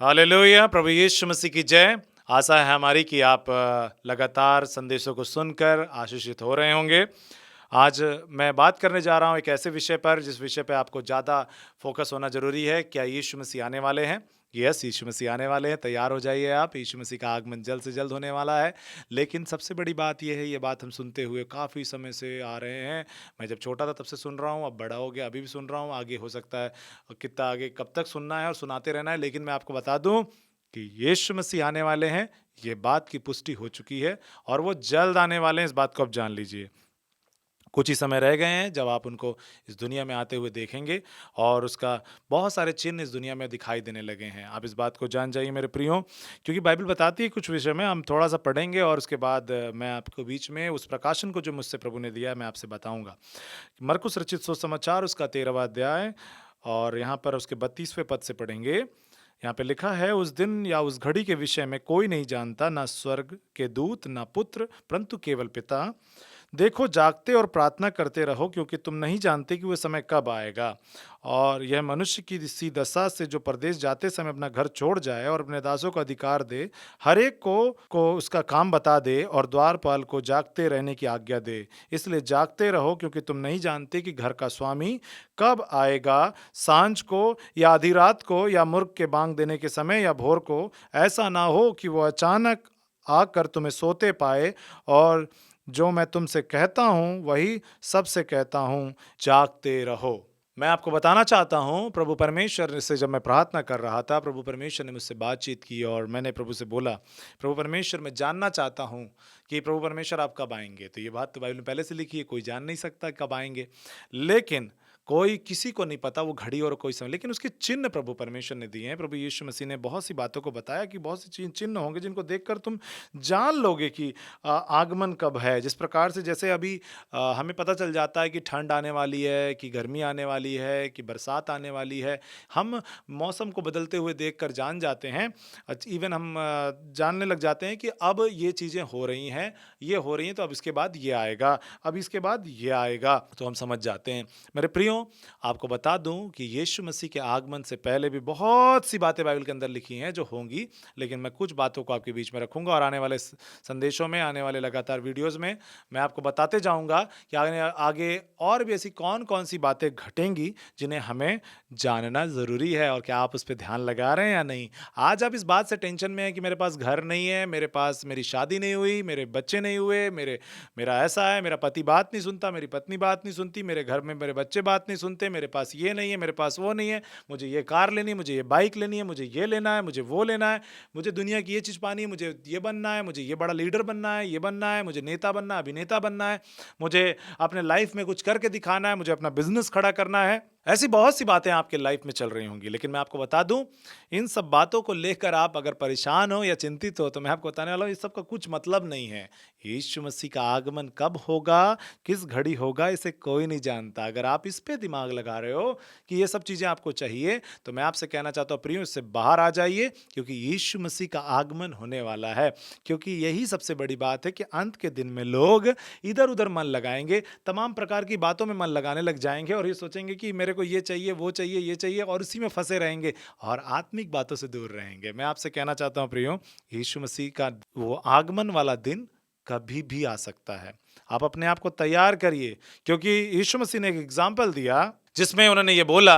Hallelujah, प्रभु यीशु मसीह की जय। आशा है हमारी कि आप लगातार संदेशों को सुनकर आशीषित हो रहे होंगे। आज मैं बात करने जा रहा हूँ एक ऐसे विषय पर जिस विषय पे आपको ज़्यादा फ़ोकस होना ज़रूरी है। क्या यीशु मसीह आने वाले हैं? यस, यीशु मसीह आने वाले हैं, तैयार हो जाइए आप। यीशु मसीह का आगमन जल्द से जल्द होने वाला है। लेकिन सबसे बड़ी बात ये है, ये बात हम सुनते हुए काफ़ी समय से आ रहे हैं। मैं जब छोटा था तब से सुन रहा हूँ, अब बड़ा हो गया, अभी भी सुन रहा हूँ, आगे हो सकता है कितना आगे कब तक सुनना है और सुनाते रहना है। लेकिन मैं आपको बता दूँ कि यीशु मसीह आने वाले हैं, ये बात की पुष्टि हो चुकी है और वो जल्द आने वाले हैं, इस बात को आप जान लीजिए। कुछ ही समय रह गए हैं जब आप उनको इस दुनिया में आते हुए देखेंगे और उसका बहुत सारे चिन्ह इस दुनिया में दिखाई देने लगे हैं। आप इस बात को जान जाइए मेरे प्रियो, क्योंकि बाइबल बताती है कुछ विषय में, हम थोड़ा-सा पढ़ेंगे और उसके बाद मैं आपको बीच में उस प्रकाशन को जो मुझसे प्रभु ने दिया है, मैं आपसे बताऊँगा। मरकुस रचित सुसमाचार उसका 13वाँ अध्याय और यहाँ पर उसके 32वें पद से पढ़ेंगे। यहाँ पे लिखा है, उस दिन या उस घड़ी के विषय में कोई नहीं जानता, ना स्वर्ग के दूत, ना पुत्र, परंतु केवल पिता। देखो, जागते और प्रार्थना करते रहो, क्योंकि तुम नहीं जानते कि वह समय कब आएगा। और यह मनुष्य की सी दशा से जो परदेश जाते समय अपना घर छोड़ जाए और अपने दासों को अधिकार दे, हर एक को उसका काम बता दे और द्वारपाल को जागते रहने की आज्ञा दे। इसलिए जागते रहो, क्योंकि तुम नहीं जानते कि घर का स्वामी कब आएगा, सांझ को या आधी रात को या मुर्ग के बांग देने के समय या भोर को। ऐसा ना हो कि वो अचानक आकर तुम्हें सोते पाए। और जो मैं तुमसे कहता हूँ वही सबसे कहता हूँ, जागते रहो। मैं आपको बताना चाहता हूँ, प्रभु परमेश्वर से जब मैं प्रार्थना कर रहा था, प्रभु परमेश्वर ने मुझसे बातचीत की और मैंने प्रभु से बोला, प्रभु परमेश्वर, मैं जानना चाहता हूँ कि प्रभु परमेश्वर आप कब आएंगे। तो ये बात तो बाइबल में पहले से लिखी है, कोई जान नहीं सकता कब आएंगे। लेकिन कोई किसी को नहीं पता वो घड़ी और कोई समय, लेकिन उसके चिन्ह प्रभु परमेश्वर ने दिए हैं। प्रभु यीशु मसीह ने बहुत सी बातों को बताया कि बहुत सी चिन्ह होंगे जिनको देखकर तुम जान लोगे कि आगमन कब है। जिस प्रकार से जैसे अभी हमें पता चल जाता है कि ठंड आने वाली है, कि गर्मी आने वाली है, कि बरसात आने वाली है, हम मौसम को बदलते हुए देखकर जान जाते हैं। इवन हम जानने लग जाते हैं कि अब ये चीज़ें हो रही हैं, ये हो रही हैं, तो अब इसके बाद ये आएगा, अब इसके बाद ये आएगा, तो हम समझ जाते हैं। मेरे प्रियो, आपको बता दूं कि यीशु मसीह के आगमन से पहले भी बहुत सी बातें बाइबल के अंदर लिखी हैं जो होंगी, लेकिन मैं कुछ बातों को आपके बीच में रखूंगा और आने वाले संदेशों में, आने वाले लगातार वीडियोस में मैं आपको बताते जाऊंगा कि आगे आगे और भी ऐसी कौन कौन सी बातें घटेंगी जिन्हें हमें जानना ज़रूरी है और क्या आप उस पर ध्यान लगा रहे हैं या नहीं। आज आप इस बात से टेंशन में है कि मेरे पास घर नहीं है, मेरे पास मेरी शादी नहीं हुई, मेरे बच्चे नहीं हुए, मेरा ऐसा है, मेरा पति बात नहीं सुनता, मेरी पत्नी बात नहीं सुनती, मेरे घर में मेरे बच्चे बात नहीं सुनते, मेरे पास ये नहीं है, मेरे पास वो नहीं है, मुझे ये कार लेनी है, मुझे ये बाइक लेनी है, मुझे ये लेना है, मुझे वो लेना है, मुझे दुनिया की ये चीज़ पानी है, मुझे ये बनना है, मुझे ये बड़ा लीडर बनना है, ये बनना है, मुझे नेता बनना है, अभिनेता बनना है, मुझे अपने लाइफ में कुछ करके दिखाना है, मुझे अपना बिजनेस खड़ा करना है। ऐसी बहुत सी बातें आपके लाइफ में चल रही होंगी, लेकिन मैं आपको बता दूं, इन सब बातों को लेकर आप अगर परेशान हो या चिंतित हो, तो मैं आपको बताने वाला हूं, इस सब का कुछ मतलब नहीं है। यीशु मसीह का आगमन कब होगा, किस घड़ी होगा, इसे कोई नहीं जानता। अगर आप इस पे दिमाग लगा रहे हो कि ये सब चीजें आपको चाहिए, तो मैं आपसे कहना चाहता हूं प्रियो, इससे बाहर आ जाइए, क्योंकि यीशु मसीह का आगमन होने वाला है। क्योंकि यही सबसे बड़ी बात है कि अंत के दिन में लोग इधर उधर मन लगाएंगे, तमाम प्रकार की बातों में मन लगाने लग जाएंगे और ये सोचेंगे कि मेरे को ये चाहिए, वो चाहिए, ये चाहिए, और उसी में फंसे रहेंगे और आत्मिक बातों से दूर रहेंगे। मैं आपसे कहना चाहता हूं प्रियो, यीशु मसीह का वो आगमन वाला दिन कभी भी आ सकता है। आप अपने आप को तैयार करिए, क्योंकि यीशु मसीह ने एक एग्जाम्पल दिया जिसमें उन्होंने ये बोला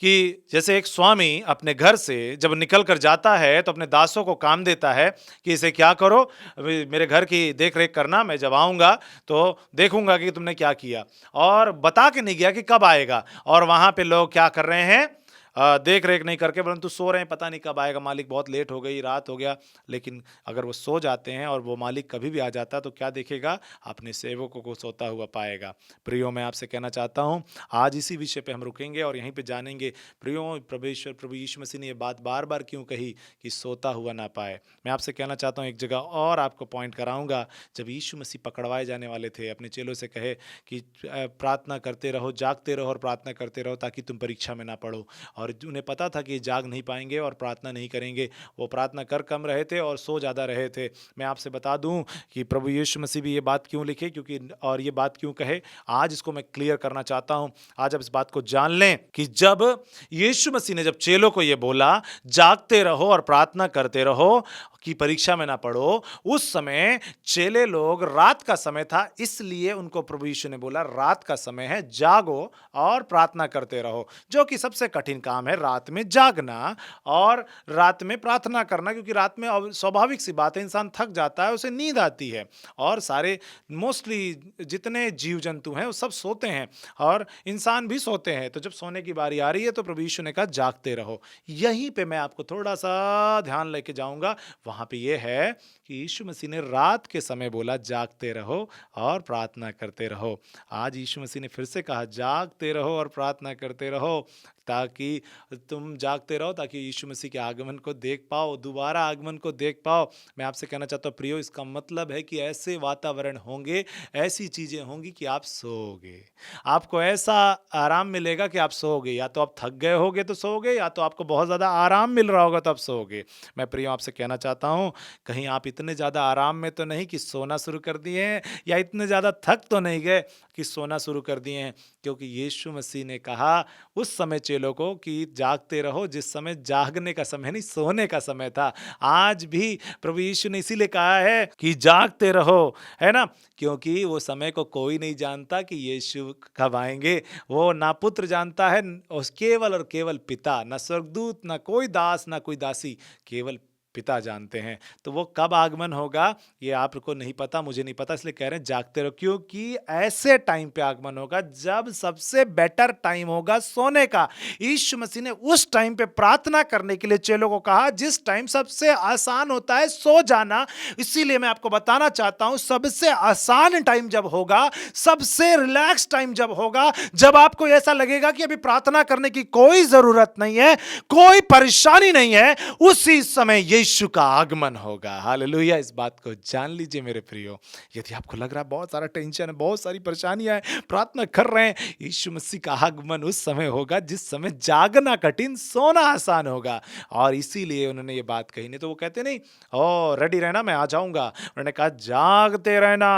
कि जैसे एक स्वामी अपने घर से जब निकल कर जाता है तो अपने दासों को काम देता है कि इसे क्या करो, मेरे घर की देख रेख करना, मैं जब आऊँगा तो देखूंगा कि तुमने क्या किया, और बता के नहीं गया कि कब आएगा। और वहाँ पे लोग क्या कर रहे हैं, देख रेख नहीं करके, परंतु सो रहे हैं, पता नहीं कब आएगा मालिक, बहुत लेट हो गई, रात हो गया। लेकिन अगर वो सो जाते हैं और वो मालिक कभी भी आ जाता तो क्या देखेगा, अपने सेवकों को सोता हुआ पाएगा। प्रियो, मैं आपसे कहना चाहता हूँ, आज इसी विषय पे हम रुकेंगे और यहीं पे जानेंगे प्रियो, प्रभु यीशु मसीह ने ये बात बार बार क्यों कही कि सोता हुआ ना पाए। मैं आपसे कहना चाहता हूँ, एक जगह और आपको पॉइंट कराऊंगा, जब यीशु मसीह पकड़वाए जाने वाले थे, अपने चेलों से कहे कि प्रार्थना करते रहो, जागते रहो और प्रार्थना करते रहो, ताकि तुम परीक्षा में ना पढ़ो। और उन्हें पता था कि जाग नहीं पाएंगे और प्रार्थना नहीं करेंगे। वो प्रार्थना कर कम रहे थे और सो ज़्यादा रहे थे। मैं आपसे बता दूं कि प्रभु यीशु मसीह भी ये बात क्यों लिखे, क्योंकि और ये बात क्यों कहे, आज इसको मैं क्लियर करना चाहता हूं। आज आप इस बात को जान लें कि जब यीशु मसीह ने जब चेलों को ये बोला जागते रहो और प्रार्थना करते रहो कि परीक्षा में ना पड़ो, उस समय चेले लोग, रात का समय था, इसलिए उनको प्रभु यीशु ने बोला रात का समय है, जागो और प्रार्थना करते रहो। जो कि सबसे कठिन काम है, रात में जागना और रात में प्रार्थना करना, क्योंकि रात में स्वाभाविक सी बात है, इंसान थक जाता है, उसे नींद आती है और सारे मोस्टली जितने जीव जंतु हैं वो सब सोते हैं और इंसान भी सोते हैं। तो जब सोने की बारी आ रही है तो प्रभु यीशु ने कहा जागते रहो। यहीं पे मैं आपको थोड़ा सा ध्यान लेके जाऊंगा। वहां पे ये है कि यीशु मसीह ने रात के समय बोला जागते रहो और प्रार्थना करते रहो। आज यीशु मसीह ने फिर से कहा जागते रहो और प्रार्थना करते रहो, ताकि तुम जागते रहो, ताकि यीशु मसीह के आगमन को देख पाओ, दोबारा आगमन को देख पाओ। मैं आपसे कहना चाहता हूँ प्रियो, इसका मतलब है कि ऐसे वातावरण होंगे, ऐसी चीजें होंगी कि आप सोओगे, आपको ऐसा आराम मिलेगा कि आप सोओगे। या तो आप थक गए होगे तो सोओगे, या तो आपको बहुत ज्यादा आराम मिल रहा होगा तो आप सोओगे। मैं प्रियो आपसे कहना चाहता हूँ, कहीं आप इतने ज्यादा आराम में तो नहीं कि सोना शुरू कर दिए हैं, या इतने ज्यादा थक तो नहीं गए कि सोना शुरू कर दिए हैं। क्योंकि यीशु मसीह ने कहा उस समय चेलों को कि जागते रहो, जिस समय जागने का समय नहीं, सोने का समय था। आज भी प्रभु यीशु ने इसीलिए कहा है कि जागते रहो, है ना, क्योंकि वो समय को कोई नहीं जानता कि यीशु कब आएंगे। वो ना पुत्र जानता है, केवल और केवल पिता, ना स्वर्गदूत, ना कोई दास, ना कोई दासी, केवल पिता जानते हैं। तो वो कब आगमन होगा ये आपको नहीं पता, मुझे नहीं पता, इसलिए कह रहे हैं जागते रहो, क्योंकि ऐसे टाइम पे आगमन होगा जब सबसे बेटर टाइम होगा सोने का। यीशु मसीह ने उस टाइम पे प्रार्थना करने के लिए चेलों को कहा जिस टाइम सबसे आसान होता है सो जाना। इसीलिए मैं आपको बताना चाहता हूं, सबसे आसान टाइम जब होगा, सबसे रिलैक्स टाइम जब होगा, जब आपको ऐसा लगेगा कि अभी प्रार्थना करने की कोई जरूरत नहीं है, कोई परेशानी नहीं है, उसी समय यीशु का आगमन होगा। हालेलुया। इस बात को जान लीजिए मेरे प्रियो। यदि आपको लग रहा है बहुत सारा टेंशन है, बहुत सारी परेशानियां हैं, प्रार्थना कर रहे हैं, यीशु मसीह का आगमन उस समय होगा जिस समय जागना कठिन, सोना आसान होगा। और इसीलिए उन्होंने ये बात कही। नहीं तो वो कहते नहीं ओ रेडी रहना, मैं आ जाऊंगा। उन्होंने कहा जागते रहना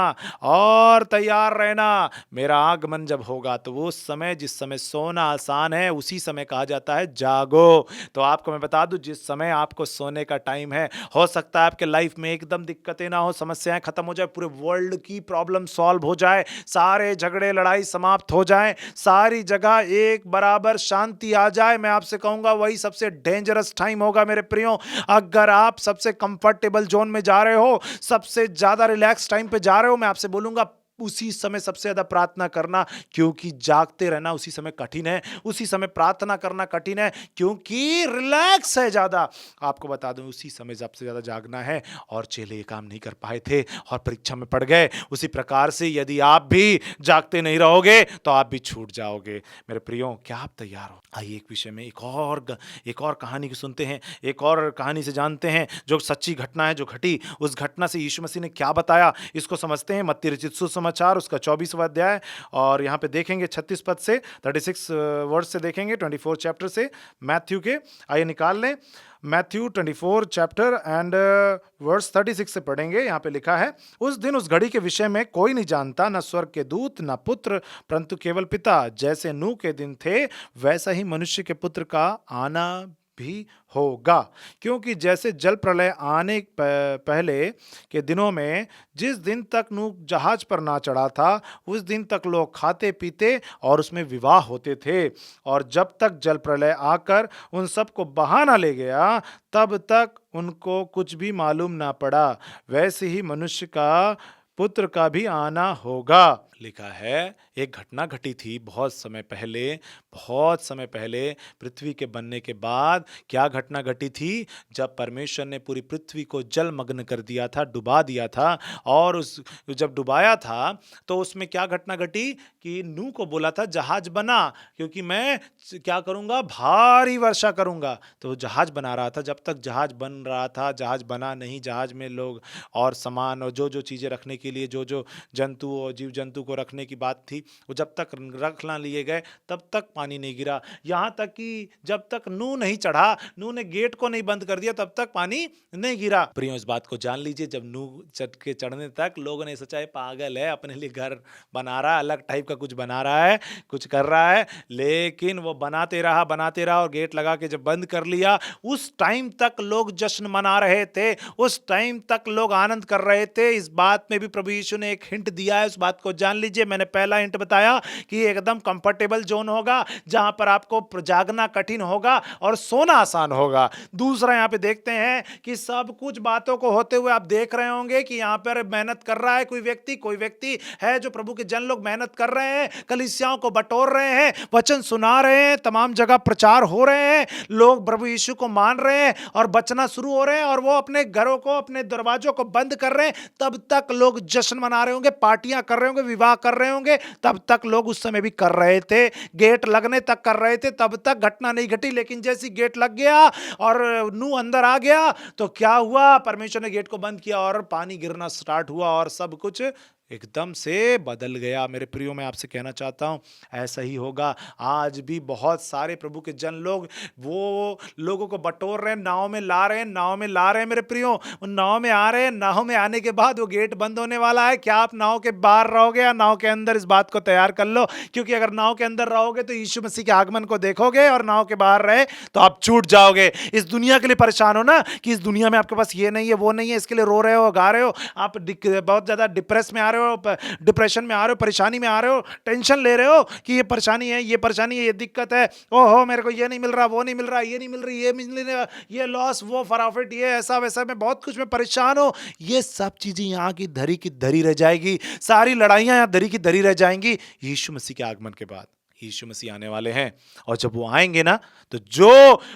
और तैयार रहना, मेरा आगमन जब होगा तो वो समय जिस समय सोना आसान है उसी समय कहा जाता है जागो। तो आपको मैं बता दूं, जिस समय आपको सोने का टाइम है, हो सकता है आपके लाइफ में एकदम दिक्कतें ना हो, समस्याएं खत्म हो जाए, पूरे वर्ल्ड की प्रॉब्लम सॉल्व हो जाए, सारे झगड़े लड़ाई समाप्त हो जाए, सारी जगह एक बराबर शांति आ जाए। मैं आपसे कहूंगा वही सबसे डेंजरस टाइम होगा मेरे प्रियो। अगर आप सबसे कंफर्टेबल जोन में जा रहे हो, सबसे ज्यादा रिलैक्स टाइम पे जा रहे हो, मैं आपसे बोलूंगा उसी समय सबसे ज्यादा प्रार्थना करना, क्योंकि जागते रहना उसी समय कठिन है, उसी समय प्रार्थना करना कठिन है, क्योंकि रिलैक्स है ज्यादा। आपको बता दूं उसी समय सबसे ज्यादा जागना है, और चेले ये काम नहीं कर पाए थे और परीक्षा में पड़ गए। उसी प्रकार से यदि आप भी जागते नहीं रहोगे तो आप भी छूट जाओगे। मेरे प्रियो, क्या आप तैयार हो? आइए एक विषय में एक और कहानी को सुनते हैं, एक और कहानी से जानते हैं जो सच्ची घटना है, जो घटी। उस घटना से यीशु मसीह ने क्या बताया इसको समझते हैं। मत्ती रचित सुसमाचार उसका 24वां अध्याय, और यहाँ पे देखेंगे 36 पद से, 36 वर्ड से देखेंगे, 24 चैप्टर से मैथ्यू के। आइए निकाल लें, मैथ्यू 24 चैप्टर एंड वर्स 36 से पढ़ेंगे। यहाँ पे लिखा है, उस दिन उस घड़ी के विषय में कोई नहीं जानता, न स्वर्ग के दूत, न पुत्र, परंतु केवल पिता। जैसे नूह के दिन थे वैसा ही मनुष्य के पुत्र का आना भी होगा। क्योंकि जैसे जल प्रलय आने पहले के दिनों में, जिस दिन तक नूह जहाज पर ना चढ़ा था, उस दिन तक लोग खाते पीते और उसमें विवाह होते थे, और जब तक जल प्रलय आकर उन सबको बहा ना ले गया, तब तक उनको कुछ भी मालूम ना पड़ा। वैसे ही मनुष्य का पुत्र का भी आना होगा। लिखा है एक घटना घटी थी बहुत समय पहले पृथ्वी के बनने के बाद। क्या घटना घटी थी? जब परमेश्वर ने पूरी पृथ्वी को जलमग्न कर दिया था, डुबा दिया था, और उस जब डुबाया था तो उसमें क्या घटना घटी कि नूह को बोला था जहाज बना, क्योंकि मैं क्या करूंगा, भारी वर्षा करूंगा। तो जहाज बना रहा था। जब तक जहाज बन रहा था, जहाज बना नहीं, जहाज में लोग और सामान और जो जो चीजें रखने के लिए, जो जो जंतु और जीव जंतु को रखने की बात थी, वो जब तक रख ना लिए गए तब तक पानी नहीं गिरा। यहाँ तक कि जब तक नूह नहीं चढ़ा, नूह ने गेट को नहीं बंद कर दिया, तब तक पानी नहीं गिरा। प्रियो, इस बात को जान लीजिए, जब नूह चढ़ने तक लोगों ने सोचा है पागल है, अपने लिए घर बना रहा है, अलग टाइप का कुछ बना रहा है, कुछ कर रहा है, लेकिन वो बनाते रहा और गेट लगा के जब बंद कर लिया, उस टाइम तक लोग जश्न मना रहे थे, उस टाइम तक लोग आनंद कर रहे थे। इस बात में भी प्रभु यीशु ने एक हिंट दिया है, उस बात को जान लीजिए। मैंने पहला हिंट बताया कि एकदम कंफर्टेबल जोन होगा जहां पर आपको जागना कठिन होगा और सोना आसान होगा। दूसरा यहां पे देखते हैं कि सब कुछ बातों को होते हुए आप देख रहे होंगे कि यहां पर मेहनत कर रहा है कोई व्यक्ति है, जो प्रभु के जन लोग मेहनत कर रहे हैं, कलीसियाओं को बटोर रहे हैं, वचन सुना रहे हैं, तमाम जगह प्रचार हो रहे हैं, लोग प्रभु यीशु को मान रहे हैं और बचना शुरू हो रहे हैं, और वो अपने घरों को, अपने दरवाजों को बंद कर रहे हैं। तब तक लोग जश्न मना रहे होंगे, पार्टियां कर रहे होंगे, विवाह कर रहे होंगे, तब तक लोग उस समय भी कर रहे थे, गेट लगने तक कर रहे थे, तब तक घटना नहीं घटी। लेकिन जैसे गेट लग गया और नूह अंदर आ गया तो क्या हुआ, परमेश्वर ने गेट को बंद किया और पानी गिरना स्टार्ट हुआ और सब कुछ एकदम से बदल गया। मेरे प्रियो, मैं आपसे कहना चाहता हूं, ऐसा ही होगा। आज भी बहुत सारे प्रभु के जन लोग वो लोगों को बटोर रहे हैं, नाव में ला रहे हैं मेरे प्रियो, उन नाव में आ रहे हैं। नाव में आने के बाद वो गेट बंद होने वाला है। क्या आप नाव के बाहर रहोगे या नाव के अंदर? इस बात को तैयार कर लो, क्योंकि अगर नाव के अंदर रहोगे तो यीशु मसीह के आगमन को देखोगे, और नाव के बाहर रहे तो आप छूट जाओगे। इस दुनिया के लिए परेशान हो ना, कि इस दुनिया में आपके पास ये नहीं है, वो नहीं है, इसके लिए रो रहे हो, गा रहे हो, आप बहुत ज्यादा डिप्रेस में आ रहे हो, डिप्रेशन में आ रहे हो, परेशानी में आ रहे हो, टेंशन ले रहे हो कि ये परेशानी है, ये दिक्कत है, ओहो मेरे को ये नहीं मिल रहा, वो नहीं मिल रहा, ये नहीं मिल रही, ये मिल रहा, ये लॉस, वो फराफिट, ये ऐसा वैसा, मैं बहुत कुछ में परेशान हो। ये सब चीजें यहाँ की धरी की धरी रह जाएगी, सारी लड़ाइयां यहाँ धरी की धरी रह जाएंगी यीशु मसीह के आगमन के बाद। यीशु मसीह आने वाले हैं, और जब वो आएंगे ना, तो जो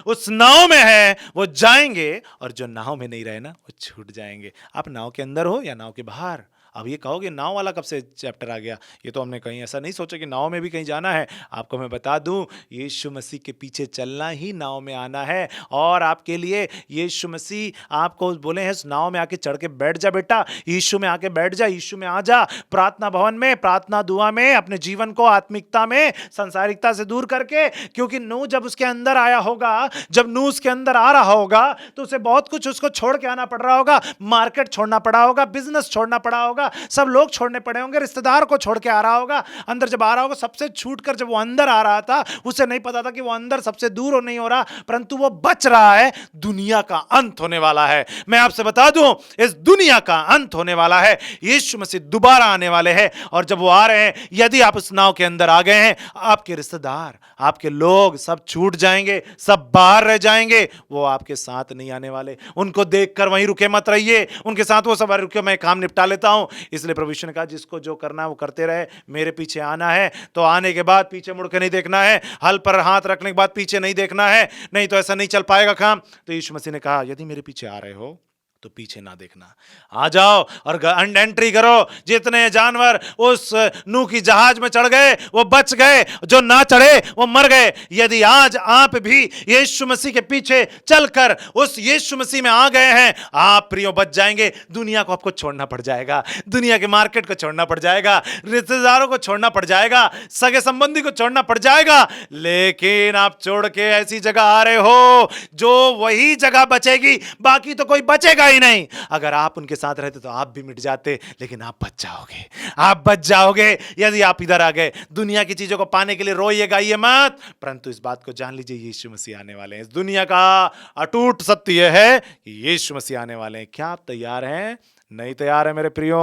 उस नाव में है वो जाएंगे, और जो नाव में नहीं रहे ना वो छूट जाएंगे। आप नाव के अंदर हो या नाव के बाहर? अब ये कहोगे नाव वाला कब से चैप्टर आ गया, ये तो हमने कहीं ऐसा नहीं सोचा कि नाव में भी कहीं जाना है। आपको मैं बता दूं, यीशु मसीह के पीछे चलना ही नाव में आना है। और आपके लिए यीशु मसीह आपको बोले हैं, उस नाव में आके चढ़ के बैठ जा बेटा, यीशु में आके बैठ जा, यीशु में आ जा, प्रार्थना भवन में, प्रार्थना दुआ में, अपने जीवन को आत्मिकता में, संसारिकता से दूर करके। क्योंकि नूह जब उसके अंदर आया होगा, जब नूह उसके अंदर आ रहा होगा, तो उसे बहुत कुछ उसको छोड़ के आना पड़ रहा होगा। मार्केट छोड़ना पड़ा होगा, बिजनेस छोड़ना पड़ा होगा, सब लोग छोड़ने पड़े होंगे, रिश्तेदार को छोड़ के आ रहा होगा। अंदर जब आ रहा होगा, सबसे छूट कर जब वो अंदर आ रहा था, उसे नहीं पता था कि वो अंदर सबसे दूर हो नहीं हो रहा, परंतु वो बच रहा है। दुनिया का अंत होने वाला है। मैं आपसे बता दूं, इस दुनिया का अंत होने वाला है। यीशु मसीह दोबारा आने वाले हैं, और जब वो आ रहे हैं, यदि आप उस नाव के अंदर आ गए हैं, आपके रिश्तेदार, आपके लोग सब छूट जाएंगे, सब बाहर रह जाएंगे, वो आपके साथ नहीं आने वाले। उनको देखकर वहीं रुके मत रहिए, उनके साथ वो सब रुके, मैं काम निपटा लेता हूं। इसलिए प्रभु यीशु ने कहा, जिसको जो करना है वो करते रहे, मेरे पीछे आना है तो आने के बाद पीछे मुड़ के नहीं देखना है, हल पर हाथ रखने के बाद पीछे नहीं देखना है, नहीं तो ऐसा नहीं चल पाएगा काम। तो यीशु मसीह ने कहा, यदि मेरे पीछे आ रहे हो तो पीछे ना देखना, आ जाओ और एंट्री करो। जितने जानवर उस नूह की जहाज में चढ़ गए वो बच गए, जो ना चढ़े वो मर गए। यदि आज आप भी यीशु मसीह के पीछे चलकर उस यीशु मसीह में आ गए हैं, आप प्रियो बच जाएंगे। दुनिया को आपको छोड़ना पड़ जाएगा, दुनिया के मार्केट को छोड़ना पड़ जाएगा, रिश्तेदारों को छोड़ना पड़ जाएगा, सगे संबंधी को छोड़ना पड़ जाएगा, लेकिन आप छोड़ के ऐसी जगह आ रहे हो जो वही जगह बचेगी, बाकी तो कोई बचेगा ही नहीं। अगर आप उनके साथ रहते तो आप भी मिट जाते, लेकिन आप बच जाओगे, आप बच जाओगे। यदि आप इधर आ गए, दुनिया की चीजों को पाने के लिए रोइए गाइए मत, परंतु इस बात को जान लीजिए, यीशु मसीह आने वाले हैं। इस दुनिया का अटूट सत्य यह है कि यीशु मसीह आने वाले हैं। क्या आप तैयार हैं? नहीं तैयार है मेरे प्रियो,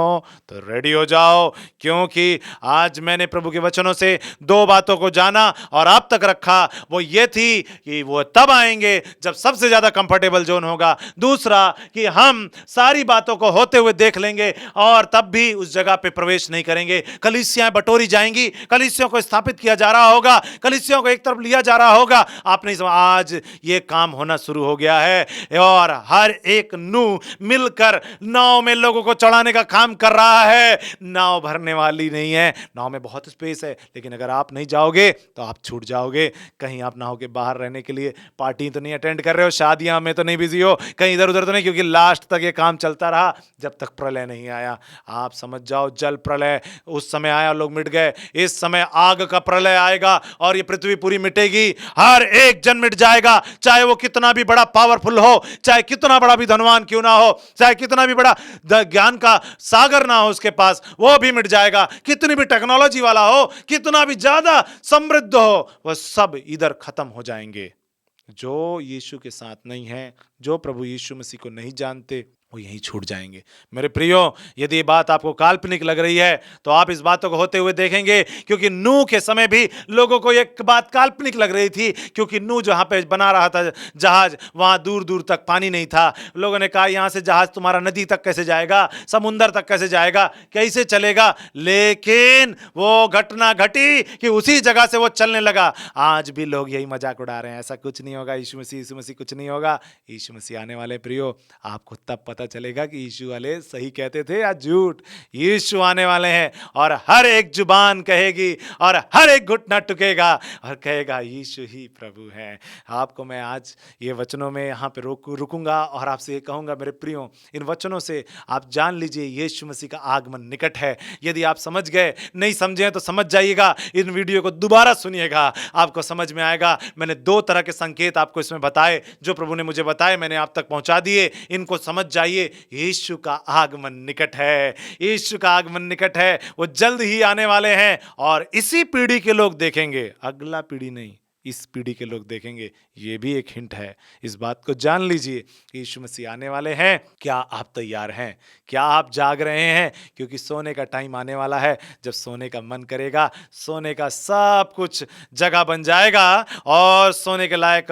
तो रेडी हो जाओ, क्योंकि आज मैंने प्रभु के वचनों से दो बातों को जाना और आप तक रखा। वो ये थी कि वो तब आएंगे जब सबसे ज्यादा कंफर्टेबल जोन होगा। दूसरा कि हम सारी बातों को होते हुए देख लेंगे और तब भी उस जगह पे प्रवेश नहीं करेंगे। कलीसियां बटोरी जाएंगी, कलीसियों को स्थापित किया जा रहा होगा, कलीसियों को एक तरफ लिया जा रहा होगा। आप नहीं समझ, आज ये काम होना शुरू हो गया है और हर एक नूह मिलकर नाव में लोगों को चढ़ाने का काम कर रहा है। नाव भरने वाली नहीं है, नाव में बहुत स्पेस है, लेकिन अगर आप नहीं जाओगे तो आप छूट जाओगे। कहीं आप नाव के बाहर रहने के लिए पार्टी तो नहीं अटेंड कर रहे हो, शादियां में तो नहीं बिजी हो, कहीं इधर उधर तो नहीं, क्योंकि लास्ट तक ये काम चलता रहा जब तक प्रलय नहीं आया। आप समझ जाओ, जल प्रलय उस समय आया, लोग मिट गए। इस समय आग का प्रलय आएगा और ये पृथ्वी पूरी मिटेगी, हर एक जन मिट जाएगा, चाहे वो कितना भी बड़ा पावरफुल हो, चाहे कितना बड़ा भी धनवान क्यों ना हो, चाहे कितना भी बड़ा ज्ञान का सागर ना हो उसके पास, वो भी मिट जाएगा। कितनी भी टेक्नोलॉजी वाला हो, कितना भी ज्यादा समृद्ध हो, वह सब इधर खत्म हो जाएंगे। जो यीशु के साथ नहीं है, जो प्रभु यीशु मसीह को नहीं जानते, वो यहीं छूट जाएंगे। मेरे प्रियो, यदि ये बात आपको काल्पनिक लग रही है तो आप इस बातों को होते हुए देखेंगे, क्योंकि नूह के समय भी लोगों को एक बात काल्पनिक लग रही थी, क्योंकि नूह जहां पे बना रहा था जहाज, वहां दूर दूर तक पानी नहीं था। लोगों ने कहा यहां से जहाज तुम्हारा नदी तक कैसे जाएगा, समुंदर तक कैसे जाएगा, कैसे चलेगा। लेकिन वो घटना घटी कि उसी जगह से वो चलने लगा। आज भी लोग यही मजाक उड़ा रहे हैं, ऐसा कुछ नहीं होगा, यीशु मसीह कुछ नहीं होगा। यीशु मसीह आने वाले प्रियो, आपको तब पता चलेगा कि यीशु वाले सही कहते थे या झूठ। यीशु आने वाले हैं और हर एक जुबान कहेगी और हर एक घुटना टुकेगा और कहेगा यीशु ही प्रभु है। आपको मैं आज ये वचनों में यहाँ पे रुकूंगा और आपसे ये कहूंगा मेरे प्रियो, इन वचनों से आप जान लीजिए यीशु मसीह का आगमन निकट है। यदि आप समझ गए, नहीं समझे तो समझ जाइएगा, इन वीडियो को दोबारा सुनिएगा, आपको समझ में आएगा। मैंने 2 तरह के संकेत आपको इसमें बताए, जो प्रभु ने मुझे बताए मैंने आप तक पहुंचा दिए। इनको समझ जाइए, यीशु का आगमन निकट है, यीशु का आगमन निकट है, वो जल्द ही आने वाले हैं और इसी पीढ़ी के लोग देखेंगे, अगला पीढ़ी नहीं, इस पीढ़ी के लोग देखेंगे। ये भी एक हिंट है, इस बात को जान लीजिए, यीशु मसीह आने वाले हैं। क्या आप तैयार हैं? क्या आप जाग रहे हैं? क्योंकि सोने का टाइम आने वाला है, जब सोने का मन करेगा, सोने का सब कुछ जगह बन जाएगा और सोने के लायक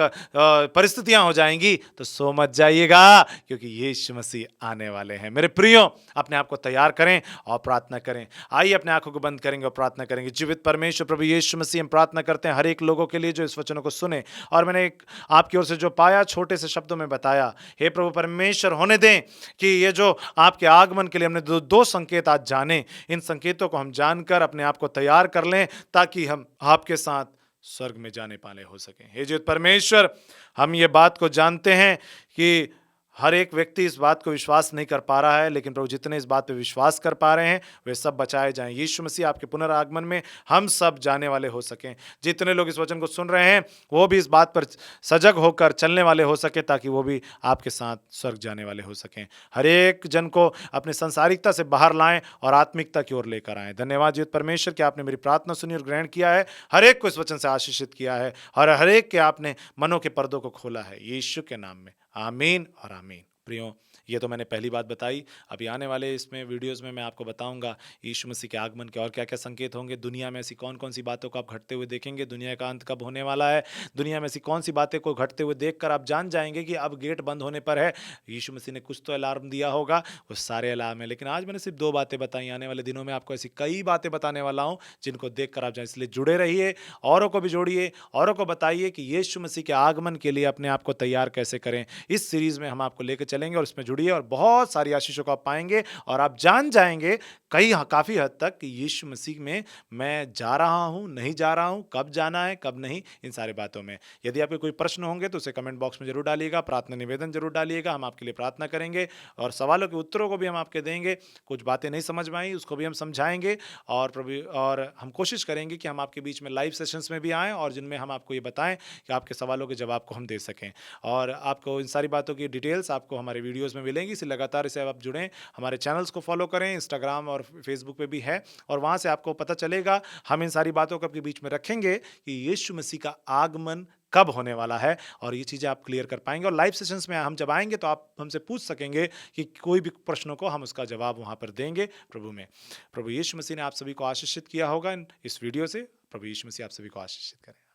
परिस्थितियां हो जाएंगी, तो सो मत जाइएगा, क्योंकि यीशु मसीह आने वाले हैं। मेरे प्रियो, अपने आप को तैयार करें और प्रार्थना करें। आइए अपने आंखों को बंद करेंगे और प्रार्थना करेंगे। जीवित परमेश्वर प्रभु यीशु मसीह, हम प्रार्थना करते हैं हर एक लोगों के लिए जो इस वचनों को सुने, और मैंने आपकी ओर से जो पाया छोटे से शब्दों में बताया, हे प्रभु परमेश्वर, होने दें कि ये जो आपके आगमन के लिए हमने 2 संकेत आज जाने, इन संकेतों को हम जानकर अपने आप को तैयार कर लें, ताकि हम आपके साथ स्वर्ग में जाने पाले हो सकें। हे जीवित परमेश्वर, हम ये बात को जानते हैं कि हर एक व्यक्ति इस बात को विश्वास नहीं कर पा रहा है, लेकिन प्रभु जितने इस बात पे विश्वास कर पा रहे हैं वे सब बचाए जाएं। यीशु मसीह आपके पुनरागमन में हम सब जाने वाले हो सकें। जितने लोग इस वचन को सुन रहे हैं वो भी इस बात पर सजग होकर चलने वाले हो सके, ताकि वो भी आपके साथ स्वर्ग जाने वाले हो सकें। हर एक जन को अपने संसारिकता से बाहर लाएं और आत्मिकता की ओर लेकर आएं। धन्यवाद जीवित परमेश्वर कि आपने मेरी प्रार्थना सुनी और ग्रहण किया है, हर एक को इस वचन से आशीषित किया है और हर एक के आपने मनों के पर्दों को खोला है। यीशु के नाम में आमीन और आमीन। प्रियो, ये तो मैंने पहली बात बताई। अभी आने वाले इसमें वीडियोस में मैं आपको बताऊंगा यीशु मसीह के आगमन के और क्या क्या संकेत होंगे। दुनिया में ऐसी कौन कौन सी बातों को आप घटते हुए देखेंगे, दुनिया का अंत कब होने वाला है, दुनिया में ऐसी कौन सी बातें को घटते हुए देखकर आप जान जाएंगे कि अब गेट बंद होने पर है। यीशु मसीह ने कुछ तो अलार्म दिया होगा, वो सारे अलार्म है, लेकिन आज मैंने सिर्फ 2 बातें बताई। आने वाले दिनों में आपको ऐसी कई बातें बताने वाला हूँ जिनको देखकर आप जाए। इसलिए जुड़े रहिए, औरों को भी जोड़िए, औरों को बताइए कि यीशु मसीह के आगमन के लिए अपने आप को तैयार कैसे करें। इस सीरीज में हम आपको लेकर चलेंगे और इसमें जुड़िए और बहुत सारी आशीषों को आप पाएंगे और आप जान जाएंगे काफी हद तक कि यीशु मसीह में मैं जा रहा हूं, नहीं जा रहा हूं, कब जाना है कब नहीं, इन सारी बातों में। यदि आपके कोई प्रश्न होंगे तो उसे कमेंट बॉक्स में जरूर डालिएगा, प्रार्थना निवेदन जरूर डालिएगा, हम आपके लिए प्रार्थना करेंगे और सवालों के उत्तरों को भी हम आपके देंगे। कुछ बातें नहीं समझ में आई उसको भी हम समझाएंगे और हम कोशिश करेंगे कि हम आपके बीच में लाइव सेशंस में भी आएँ और जिनमें हम आपको ये बताएं कि आपके सवालों के जवाब को हम दे सकें। और आपको इन सारी बातों की डिटेल्स आपको हमारे वीडियोस में मिलेंगी, इसलिए लगातार इसे आप जुड़ें, हमारे चैनल्स को फॉलो करें, इंस्टाग्राम और फेसबुक पे भी है और वहाँ से आपको पता चलेगा। हम इन सारी बातों को आपके बीच में रखेंगे कि यीशु मसीह का आगमन कब होने वाला है और ये चीज़ें आप क्लियर कर पाएंगे। और लाइव सेशंस में हम जब आएंगे तो आप हमसे पूछ सकेंगे कि कोई भी प्रश्नों को हम उसका जवाब वहाँ पर देंगे प्रभु में। प्रभु यीशु मसीह ने आप सभी को आशीषित किया होगा इस वीडियो से। प्रभु यीशु मसीह आप सभी को आशीषित करें।